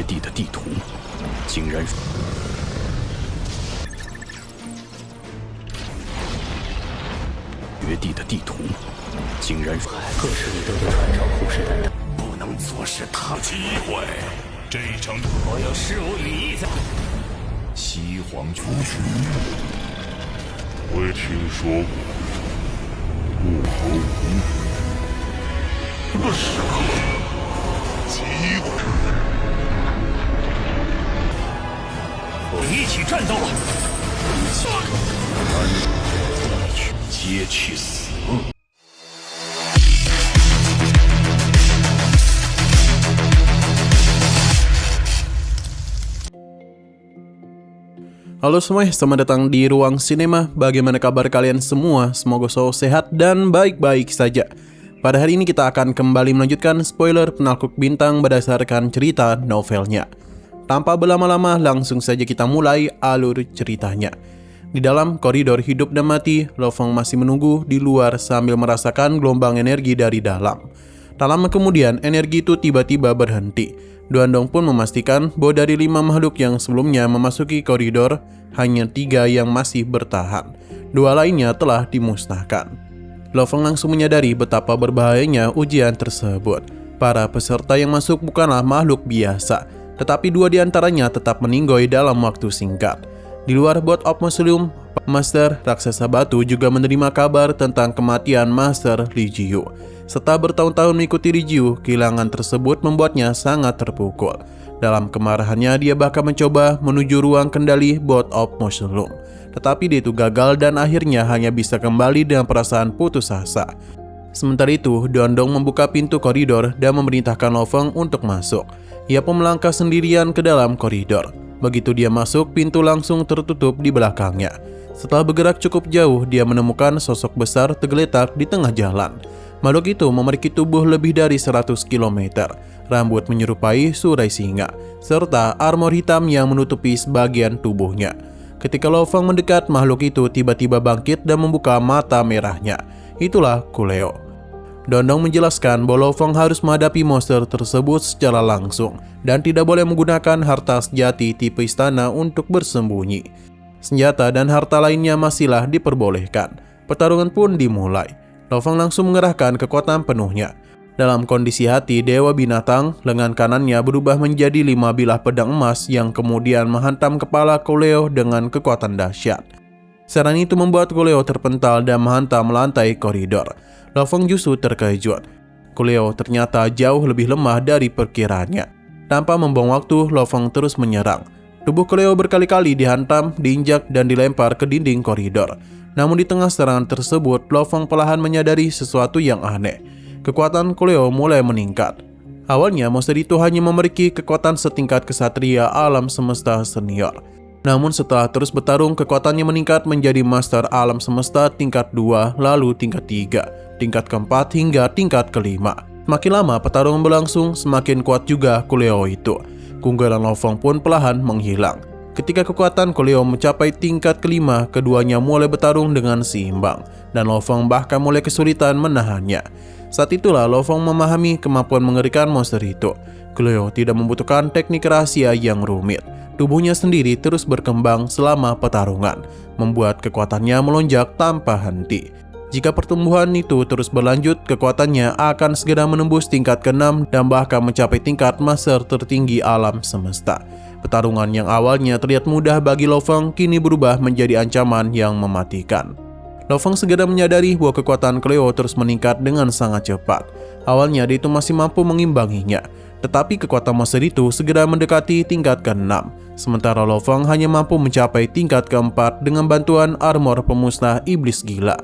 地的地图竟然绝地的地图竟然各势力都对船长虎视眈眈，不能坐视他机会，这一场我有事无羽翼在。西皇军我也听说过，不可无这个时刻，机会，一起战斗！皆去死！Halo semuanya, selamat datang di Ruang Sinema. Bagaimana kabar kalian semua? Semoga selalu sehat dan baik-baik saja. Pada hari ini kita akan kembali melanjutkan spoiler Penakhluk Bintang berdasarkan cerita novelnya. Tanpa berlama-lama, langsung saja kita mulai alur ceritanya. Di dalam koridor hidup dan mati, Lo Fong masih menunggu di luar sambil merasakan gelombang energi dari dalam. Tak lama kemudian, energi itu tiba-tiba berhenti. Duandong pun memastikan bahwa dari 5 makhluk yang sebelumnya memasuki koridor, hanya 3 yang masih bertahan. 2 lainnya telah dimusnahkan. Lo Fong langsung menyadari betapa berbahayanya ujian tersebut. Para peserta yang masuk bukanlah makhluk biasa, tetapi 2 diantaranya tetap meninggoy dalam waktu singkat. Di luar Board of Mausoleum, Master Raksasa Batu juga menerima kabar tentang kematian Master Li Jiu. Setelah bertahun-tahun mengikuti Li Jiu, kehilangan tersebut membuatnya sangat terpukul. Dalam kemarahannya, dia bahkan mencoba menuju ruang kendali Board of Mausoleum. Tetapi dia itu gagal dan akhirnya hanya bisa kembali dengan perasaan putus asa. Sementara itu, Duandong membuka pintu koridor dan memerintahkan Lo Fong untuk masuk. Ia pun melangkah sendirian ke dalam koridor. Begitu dia masuk, pintu langsung tertutup di belakangnya. Setelah bergerak cukup jauh, dia menemukan sosok besar tergeletak di tengah jalan. Makhluk itu memiliki tubuh lebih dari 100 km, rambut menyerupai surai singa, serta armor hitam yang menutupi sebagian tubuhnya. Ketika Lo Fong mendekat, makhluk itu tiba-tiba bangkit dan membuka mata merahnya. Itulah Kuleo. Duandong menjelaskan bahwa Lo Fong harus menghadapi monster tersebut secara langsung dan tidak boleh menggunakan harta sejati tipe istana untuk bersembunyi. Senjata dan harta lainnya masihlah diperbolehkan. Pertarungan pun dimulai. Lo Fong langsung mengerahkan kekuatan penuhnya. Dalam kondisi hati Dewa Binatang, lengan kanannya berubah menjadi 5 bilah pedang emas yang kemudian menghantam kepala Kuleo dengan kekuatan dahsyat. Serangan itu membuat Kuleo terpental dan menghantam lantai koridor. Lo Fong justru terkejut. Kuleo ternyata jauh lebih lemah dari perkiraannya. Tanpa membuang waktu, Lo Fong terus menyerang. Tubuh Kuleo berkali-kali dihantam, diinjak, dan dilempar ke dinding koridor. Namun di tengah serangan tersebut, Lo Fong perlahan menyadari sesuatu yang aneh. Kekuatan Kuleo mulai meningkat. Awalnya monster itu hanya memiliki kekuatan setingkat kesatria alam semesta senior. Namun setelah terus bertarung, kekuatannya meningkat menjadi master alam semesta tingkat 2, lalu tingkat 3, tingkat keempat hingga tingkat kelima. Semakin lama pertarungan berlangsung, semakin kuat juga Kuleo itu. Keunggulan Lo Fong pun perlahan menghilang. Ketika kekuatan Kuleo mencapai tingkat kelima, keduanya mulai bertarung dengan seimbang, dan Lo Fong bahkan mulai kesulitan menahannya. Saat itulah Lo Fong memahami kemampuan mengerikan monster itu. Kuleo tidak membutuhkan teknik rahasia yang rumit. Tubuhnya sendiri terus berkembang selama pertarungan, membuat kekuatannya melonjak tanpa henti. Jika pertumbuhan itu terus berlanjut, kekuatannya akan segera menembus tingkat ke-6 dan bahkan mencapai tingkat master tertinggi alam semesta. Pertarungan yang awalnya terlihat mudah bagi Lo Fong kini berubah menjadi ancaman yang mematikan. Lo Fong segera menyadari bahwa kekuatan Kuleo terus meningkat dengan sangat cepat. Awalnya dia itu masih mampu mengimbanginya, tetapi kekuatan monster itu segera mendekati tingkat ke-6. Sementara Lo Fong hanya mampu mencapai tingkat ke-4 dengan bantuan armor pemusnah iblis gila.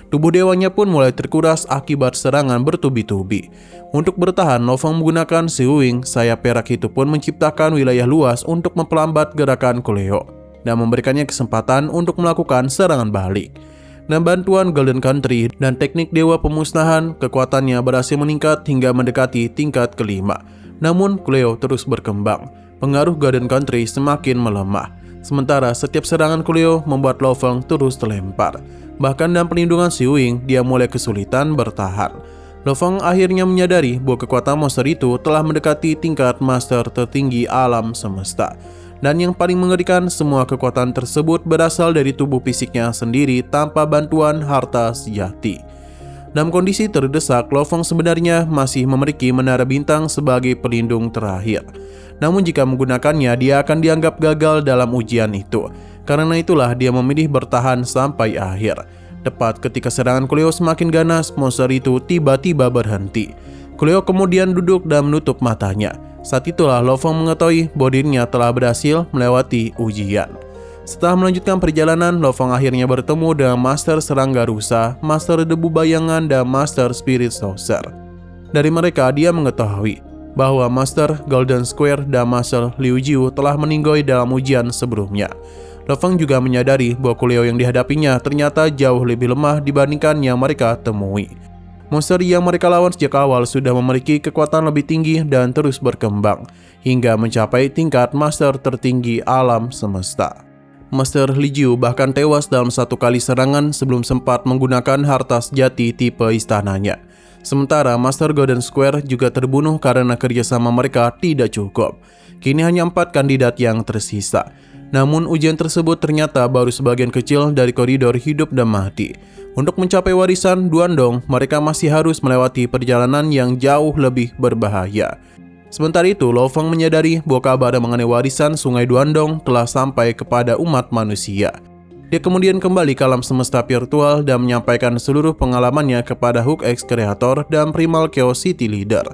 Tubuh dewanya pun mulai terkuras akibat serangan bertubi-tubi. Untuk bertahan, Lo Fong menggunakan Si Wing, sayap perak itu pun menciptakan wilayah luas untuk memperlambat gerakan Kuleo dan memberikannya kesempatan untuk melakukan serangan balik. Dengan bantuan Golden Country dan teknik dewa pemusnahan, kekuatannya berhasil meningkat hingga mendekati tingkat kelima. Namun, Kuleo terus berkembang. Pengaruh Golden Country semakin melemah. Sementara setiap serangan Kuleo membuat Lo Fong terus terlempar. Bahkan dalam perlindungan Si Wing, dia mulai kesulitan bertahan. Lo Fong akhirnya menyadari bahwa kekuatan monster itu telah mendekati tingkat master tertinggi alam semesta. Dan yang paling mengerikan, semua kekuatan tersebut berasal dari tubuh fisiknya sendiri tanpa bantuan harta sejati. Dalam kondisi terdesak, Lo Fong sebenarnya masih memiliki menara bintang sebagai pelindung terakhir. Namun jika menggunakannya, dia akan dianggap gagal dalam ujian itu. Karena itulah dia memilih bertahan sampai akhir. Tepat ketika serangan Kuleo semakin ganas, monster itu tiba-tiba berhenti. Kuleo kemudian duduk dan menutup matanya. Saat itulah Lo Fong mengetahui bahwa dirinya telah berhasil melewati ujian. Setelah melanjutkan perjalanan, Lo Fong akhirnya bertemu dengan Master Serangga Rusa, Master Debu Bayangan, dan Master Spirit Saucer. Dari mereka, dia mengetahui bahwa Master Golden Square dan Master Liu Jiu telah meninggoy dalam ujian sebelumnya. Lo Fong juga menyadari bahwa Kuleo yang dihadapinya ternyata jauh lebih lemah dibandingkan yang mereka temui. Monster yang mereka lawan sejak awal sudah memiliki kekuatan lebih tinggi dan terus berkembang, hingga mencapai tingkat master tertinggi alam semesta. Master Liu Jiu bahkan tewas dalam satu kali serangan sebelum sempat menggunakan harta sejati tipe istananya. Sementara Master Golden Square juga terbunuh karena kerjasama mereka tidak cukup. Kini hanya 4 kandidat yang tersisa. Namun ujian tersebut ternyata baru sebagian kecil dari koridor hidup dan mati. Untuk mencapai warisan Duandong, mereka masih harus melewati perjalanan yang jauh lebih berbahaya. Sementara itu, Lo Fong menyadari bahwa kabar mengenai warisan Sungai Duandong telah sampai kepada umat manusia. Dia kemudian kembali ke alam semesta virtual dan menyampaikan seluruh pengalamannya kepada Hook X Creator dan Primal Chaos City Leader.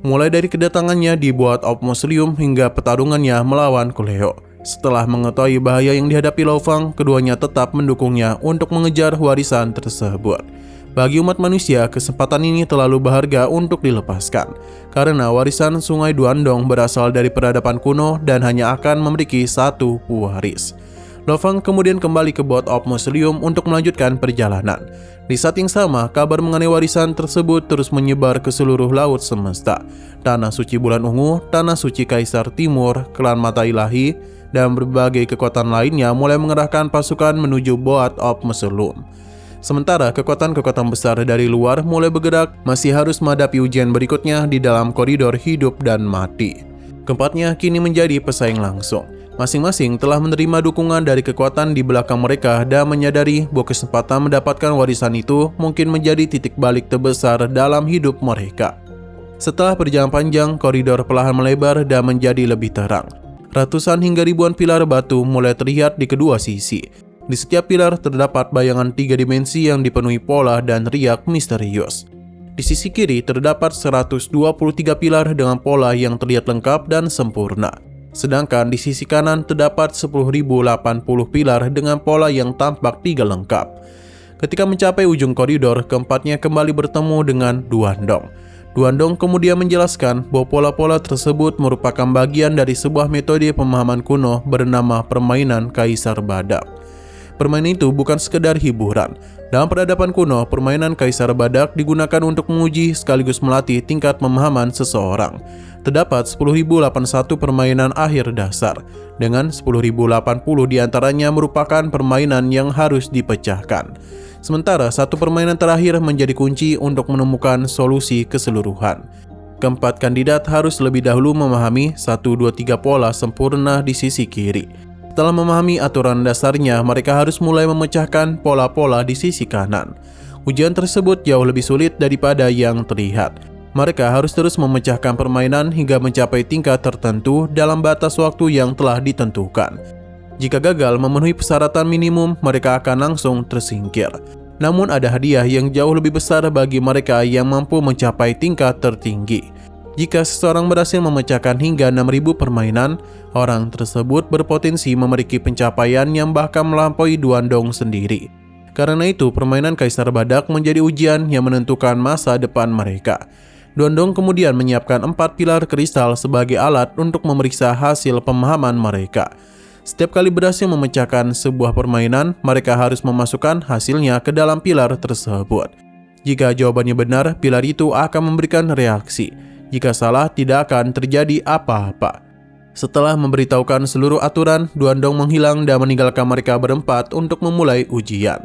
Mulai dari kedatangannya di Boat of Mausoleum hingga pertarungannya melawan Kuleo. Setelah mengetahui bahaya yang dihadapi Lo Fong, keduanya tetap mendukungnya untuk mengejar warisan tersebut. Bagi umat manusia, kesempatan ini terlalu berharga untuk dilepaskan, karena warisan Sungai Duandong berasal dari peradaban kuno dan hanya akan memiliki satu pewaris. Lo Fong kemudian kembali ke Boat of Mausoleum untuk melanjutkan perjalanan. Di saat yang sama, kabar mengenai warisan tersebut terus menyebar ke seluruh laut semesta. Tanah Suci Bulan Ungu, Tanah Suci Kaisar Timur, Klan Mata Ilahi, dan berbagai kekuatan lainnya mulai mengerahkan pasukan menuju Boat of Mausoleum. Sementara kekuatan-kekuatan besar dari luar mulai bergerak, masih harus menghadapi ujian berikutnya di dalam koridor hidup dan mati. Keempatnya kini menjadi pesaing langsung. Masing-masing telah menerima dukungan dari kekuatan di belakang mereka dan menyadari bahwa kesempatan mendapatkan warisan itu mungkin menjadi titik balik terbesar dalam hidup mereka. Setelah perjalanan panjang, koridor perlahan melebar dan menjadi lebih terang. Ratusan hingga ribuan pilar batu mulai terlihat di kedua sisi. Di setiap pilar terdapat bayangan 3 dimensi yang dipenuhi pola dan riak misterius. Di sisi kiri terdapat 123 pilar dengan pola yang terlihat lengkap dan sempurna. Sedangkan di sisi kanan terdapat 10.080 pilar dengan pola yang tampak 3 lengkap. Ketika mencapai ujung koridor, keempatnya kembali bertemu dengan Duandong. Duandong kemudian menjelaskan bahwa pola-pola tersebut merupakan bagian dari sebuah metode pemahaman kuno bernama permainan Kaisar Badak. Permainan itu bukan sekedar hiburan. Dalam peradaban kuno, permainan Kaisar Badak digunakan untuk menguji sekaligus melatih tingkat pemahaman seseorang. Terdapat 10.081 permainan akhir dasar, dengan 10.080 diantaranya merupakan permainan yang harus dipecahkan. Sementara satu permainan terakhir menjadi kunci untuk menemukan solusi keseluruhan. Keempat kandidat harus lebih dahulu memahami 1, 2, 3 pola sempurna di sisi kiri. Setelah memahami aturan dasarnya, mereka harus mulai memecahkan pola-pola di sisi kanan. Ujian tersebut jauh lebih sulit daripada yang terlihat. Mereka harus terus memecahkan permainan hingga mencapai tingkat tertentu dalam batas waktu yang telah ditentukan. Jika gagal memenuhi persyaratan minimum, mereka akan langsung tersingkir. Namun ada hadiah yang jauh lebih besar bagi mereka yang mampu mencapai tingkat tertinggi. Jika seseorang berhasil memecahkan hingga 6.000 permainan, orang tersebut berpotensi memiliki pencapaian yang bahkan melampaui Duandong sendiri. Karena itu, permainan Kaisar Badak menjadi ujian yang menentukan masa depan mereka. Duandong kemudian menyiapkan 4 pilar kristal sebagai alat untuk memeriksa hasil pemahaman mereka. Setiap kali berhasil memecahkan sebuah permainan, mereka harus memasukkan hasilnya ke dalam pilar tersebut. Jika jawabannya benar, pilar itu akan memberikan reaksi. Jika salah, tidak akan terjadi apa-apa. Setelah memberitahukan seluruh aturan, Duandong menghilang dan meninggalkan mereka berempat untuk memulai ujian.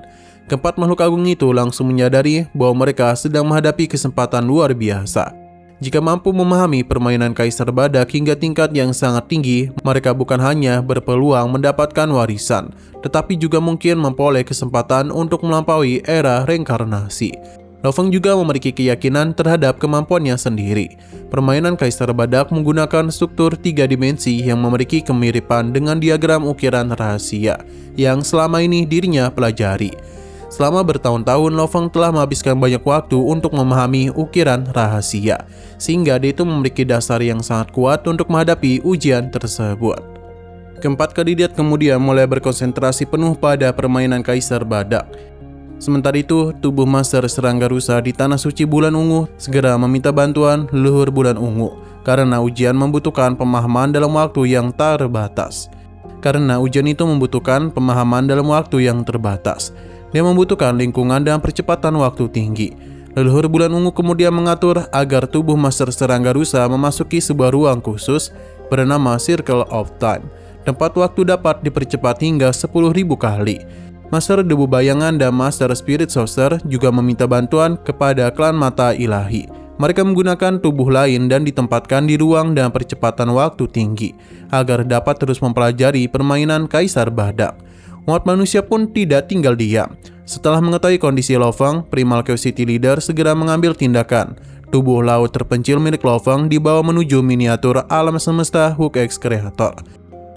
Keempat makhluk agung itu langsung menyadari bahwa mereka sedang menghadapi kesempatan luar biasa. Jika mampu memahami permainan Kaisar Badak hingga tingkat yang sangat tinggi, mereka bukan hanya berpeluang mendapatkan warisan, tetapi juga mungkin memperoleh kesempatan untuk melampaui era reinkarnasi. Lo Feng juga memiliki keyakinan terhadap kemampuannya sendiri. Permainan Kaisar Badak menggunakan struktur 3 dimensi yang memiliki kemiripan dengan diagram ukiran rahasia yang selama ini dirinya pelajari. Selama bertahun-tahun, Lo Feng telah menghabiskan banyak waktu untuk memahami ukiran rahasia, sehingga dia itu memiliki dasar yang sangat kuat untuk menghadapi ujian tersebut. Keempat kandidat kemudian mulai berkonsentrasi penuh pada permainan Kaisar Badak. Sementara itu, tubuh Master Serangga Rusa di Tanah Suci Bulan Ungu segera meminta bantuan leluhur Bulan Ungu, karena ujian membutuhkan pemahaman dalam waktu yang terbatas. Dia membutuhkan lingkungan dan percepatan waktu tinggi. Leluhur Bulan Ungu kemudian mengatur agar tubuh Master Serangga Rusa memasuki sebuah ruang khusus bernama Circle of Time. Tempat waktu dapat dipercepat hingga 10.000 kali. Master Debu Bayangan dan Master Spirit Sorcerer juga meminta bantuan kepada klan Mata Ilahi. Mereka menggunakan tubuh lain dan ditempatkan di ruang dan percepatan waktu tinggi agar dapat terus mempelajari permainan Kaisar Badak. Umat manusia pun tidak tinggal diam. Setelah mengetahui kondisi Lo Feng, Primal Chaos City Leader segera mengambil tindakan. Tubuh laut terpencil milik Lo Feng dibawa menuju miniatur alam semesta Hook X Creator.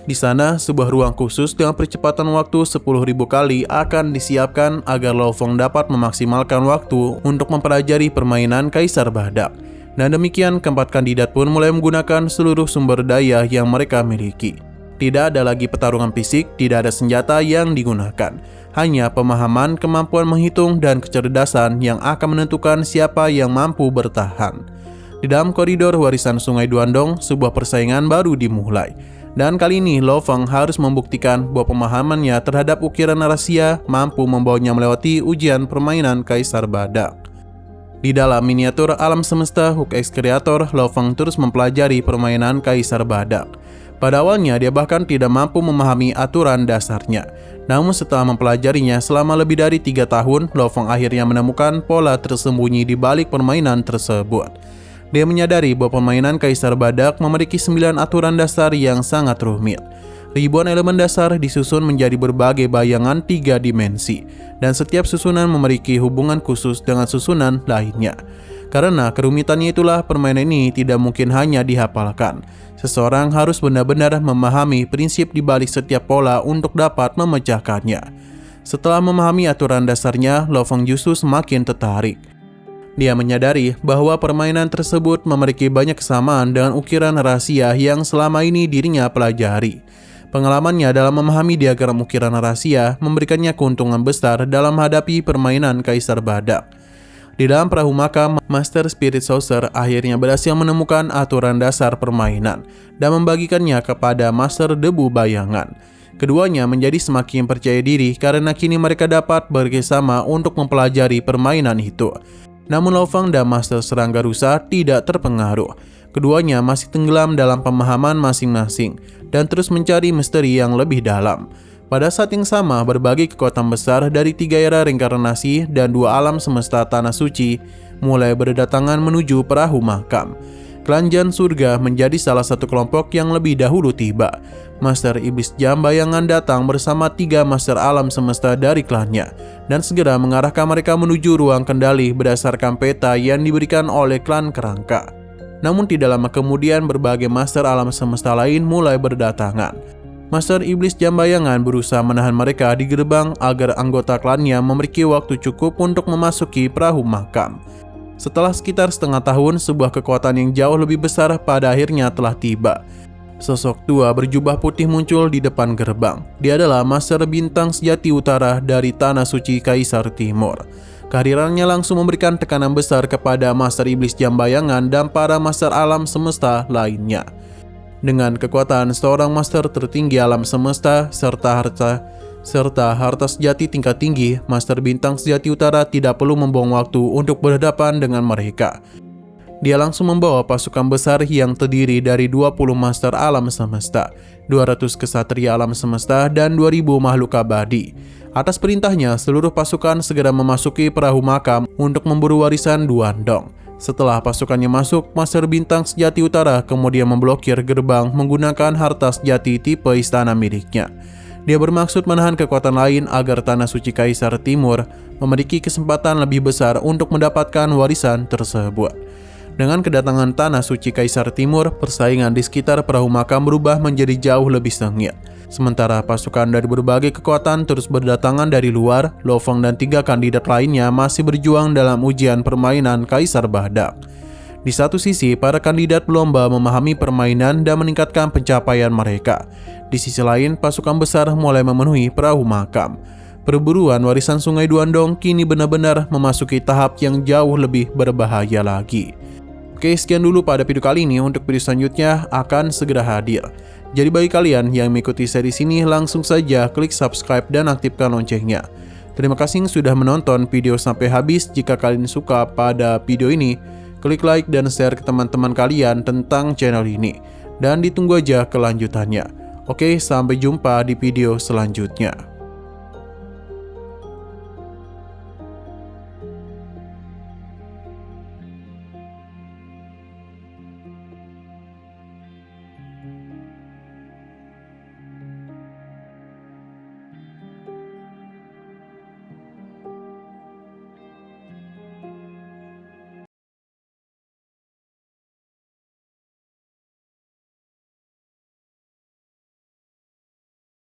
Di sana, sebuah ruang khusus dengan percepatan waktu 10.000 kali akan disiapkan agar Lo Feng dapat memaksimalkan waktu untuk mempelajari permainan Kaisar Badak. Dan demikian, keempat kandidat pun mulai menggunakan seluruh sumber daya yang mereka miliki. Tidak ada lagi pertarungan fisik, tidak ada senjata yang digunakan. Hanya pemahaman, kemampuan menghitung, dan kecerdasan yang akan menentukan siapa yang mampu bertahan. Di dalam koridor warisan Sungai Duandong, sebuah persaingan baru dimulai. Dan kali ini Lo Feng harus membuktikan bahwa pemahamannya terhadap ukiran rahasia mampu membawanya melewati ujian permainan Kaisar Badak. Di dalam miniatur alam semesta Hook X Creator, Lo Feng terus mempelajari permainan Kaisar Badak. Pada awalnya dia bahkan tidak mampu memahami aturan dasarnya. Namun setelah mempelajarinya selama lebih dari 3 tahun, Lo Feng akhirnya menemukan pola tersembunyi di balik permainan tersebut. Dia menyadari bahwa permainan Kaisar Badak memiliki 9 aturan dasar yang sangat rumit. Ribuan elemen dasar disusun menjadi berbagai bayangan 3 dimensi, dan setiap susunan memiliki hubungan khusus dengan susunan lainnya. Karena kerumitannya itulah permainan ini tidak mungkin hanya dihafalkan. Seseorang harus benar-benar memahami prinsip di balik setiap pola untuk dapat memecahkannya. Setelah memahami aturan dasarnya, Lo Feng justru semakin tertarik. Dia menyadari bahwa permainan tersebut memiliki banyak kesamaan dengan ukiran rahasia yang selama ini dirinya pelajari. Pengalamannya dalam memahami diagram ukiran rahasia memberikannya keuntungan besar dalam menghadapi permainan Kaisar Badak. Di dalam perahu makam, Master Spirit Sorcerer akhirnya berhasil menemukan aturan dasar permainan dan membagikannya kepada Master Debu Bayangan. Keduanya menjadi semakin percaya diri karena kini mereka dapat bekerjasama untuk mempelajari permainan itu. Namun Lo Feng dan Master Serangga Rusa tidak terpengaruh. Keduanya masih tenggelam dalam pemahaman masing-masing dan terus mencari misteri yang lebih dalam. Pada saat yang sama, berbagai kekuatan besar dari 3 era reinkarnasi dan 2 alam semesta Tanah Suci mulai berdatangan menuju perahu makam. Klan Jan Surga menjadi salah satu kelompok yang lebih dahulu tiba. Master Iblis Jam Bayangan datang bersama 3 Master Alam Semesta dari klannya dan segera mengarahkan mereka menuju ruang kendali berdasarkan peta yang diberikan oleh klan Kerangka. Namun tidak lama kemudian berbagai Master Alam Semesta lain mulai berdatangan. Master Iblis Jam Bayangan berusaha menahan mereka di gerbang agar anggota klannya memiliki waktu cukup untuk memasuki perahu makam. Setelah sekitar setengah tahun, sebuah kekuatan yang jauh lebih besar pada akhirnya telah tiba. Sosok tua berjubah putih muncul di depan gerbang. Dia adalah Master Bintang Sejati Utara dari Tanah Suci Kaisar Timur. Kehadirannya langsung memberikan tekanan besar kepada Master Iblis Jam Bayangan dan para Master Alam Semesta lainnya. Dengan kekuatan seorang master tertinggi alam semesta serta harta sejati tingkat tinggi, Master Bintang Sejati Utara tidak perlu membuang waktu untuk berhadapan dengan mereka. Dia langsung membawa pasukan besar yang terdiri dari 20 master alam semesta, 200 kesatria alam semesta, dan 2000 makhluk abadi. Atas perintahnya, seluruh pasukan segera memasuki perahu makam untuk memburu warisan Duandong. Setelah pasukannya masuk, Master Bintang Sejati Utara kemudian memblokir gerbang menggunakan harta sejati tipe istana miliknya. Dia bermaksud menahan kekuatan lain agar Tanah Suci Kaisar Timur memiliki kesempatan lebih besar untuk mendapatkan warisan tersebut. Dengan kedatangan Tanah Suci Kaisar Timur, persaingan di sekitar perahu makam berubah menjadi jauh lebih sengit. Sementara pasukan dari berbagai kekuatan terus berdatangan dari luar, Lo Feng dan 3 kandidat lainnya masih berjuang dalam ujian permainan Kaisar Badak. Di satu sisi, para kandidat berlomba memahami permainan dan meningkatkan pencapaian mereka. Di sisi lain, pasukan besar mulai memenuhi perahu makam. Perburuan warisan Sungai Duandong kini benar-benar memasuki tahap yang jauh lebih berbahaya lagi. Oke, sekian dulu pada video kali ini. Untuk video selanjutnya akan segera hadir. Jadi bagi kalian yang mengikuti series ini, langsung saja klik subscribe dan aktifkan loncengnya. Terima kasih sudah menonton video sampai habis. Jika kalian suka pada video ini, klik like dan share ke teman-teman kalian tentang channel ini. Dan ditunggu aja kelanjutannya. Oke, sampai jumpa di video selanjutnya.